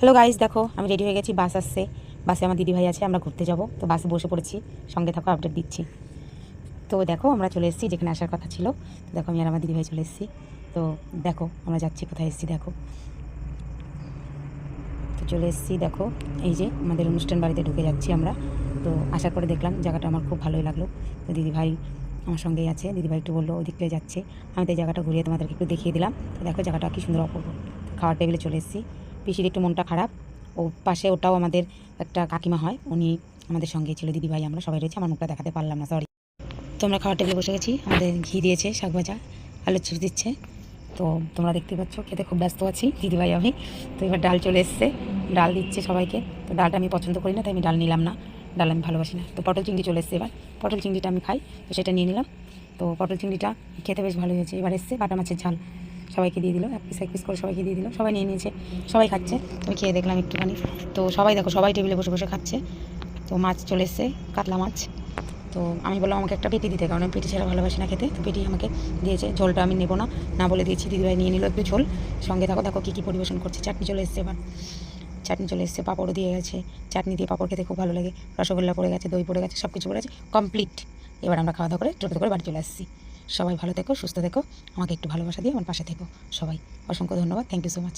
Hello guys, দেখো আমি ready হয়ে গেছি। বাস আসছে, বাসে আমার দিদিভাই আছে, আমরা ঘুরতে যাব। তো বাসে বসে পড়েছি, সঙ্গে থাকো, আপডেট দিচ্ছি। তো দেখো আমরা চলে এসেছি যেখানে আসার কথা ছিল। তো দেখো আমি আর আমার দিদিভাই চলে এসেছি। তো দেখো আমরা যাচ্ছি কোথায় এসেছি, দেখো। তো চলে এসেছি, দেখো এই যে আমাদের অনুষ্ঠান বাড়িতে ঢুকে যাচ্ছি আমরা। তো আসার পরে দেখলাম জায়গাটা আমার খুব ভালোই লাগলো। তো দিদিভাই আমার সঙ্গেই আছে, দিদিভাই একটু বললো ওই দিকটায় যাচ্ছে। আমি তো এই জায়গাটা ঘুরিয়ে তোমাদেরকে একটু দেখিয়ে দিলাম। তো দেখো জায়গাটা কী সুন্দর, অপূর্ব। খাওয়ার টেবিলে চলে এসেছি। পিসির একটু মনটা খারাপ, ও পাশে ওটাও আমাদের একটা কাকিমা হয়, উনি আমাদের সঙ্গে ছিল। দিদিভাই আমরা সবাই রয়েছে, আমার মুখটা দেখাতে পারলাম না, সরি। তো আমরা খাওয়ার টেবিলে বসে গেছি, আমাদের ঘি দিয়েছে, শাক ভাজা, আলুর চিপস দিচ্ছে। তো তোমরা দেখতে পাচ্ছ, খেতে খুব ব্যস্ত আছি দিদিভাই আমি। তো এবার ডাল চলে এসছে, ডাল দিচ্ছে সবাইকে। তো ডালটা আমি পছন্দ করি না, তাই আমি ডাল নিলাম না, ডাল আমি ভালোবাসি না। তো পটল চিংড়ি চলে এসছে, এবার পটল চিংড়িটা আমি খাই, তো সেটা নিয়ে নিলাম। তো পটল চিংড়িটা খেতে বেশ ভালোই হয়েছে। এবার এসছে বাটা মাছের ঝাল, সবাইকে দিয়ে দিল, এক পিস করে সবাইকে দিয়ে দিল। সবাই নিয়ে নিয়েছে, সবাই খাচ্ছে। আমি খেয়ে দেখলাম একটুখানি। তো সবাই দেখো, সবাই টেবিলে বসে বসে খাচ্ছে। তো মাছ চলে এসছে, কাতলা মাছ। তো আমি বললাম আমাকে একটা পেটি দিতে, কারণ আমি পেটি ছাড়া ভালোবাসি না খেতে। তো পেটি আমাকে দিয়েছে, ঝোলটা আমি নেবো না, না বলে দিয়েছি। দিদিভাই নিয়ে নিল একটু ঝোল। সঙ্গে থাকো, দেখো কী কী পরিবেশন করছে। চাটনি চলে এসছে, এবার চাটনি চলে এসছে, পাঁপড়ও দিয়ে গেছে। চাটনি দিয়ে পাঁপড় খেতে খুব ভালো লাগে। রসগোল্লা পড়ে গেছে, দই পড়ে গেছে, সব কিছু পড়ে গেছে, কমপ্লিট। এবার আমরা খাওয়া দাওয়া করে টোটো করে বাড়ি চলে আসছি। সবাই ভালো থেকো, সুস্থ থেকো, আমাকে একটু ভালোবাসা দিয়ে আমার পাশে থেকো সবাই। অসংখ্য ধন্যবাদ, থ্যাংক ইউ সো মাচ।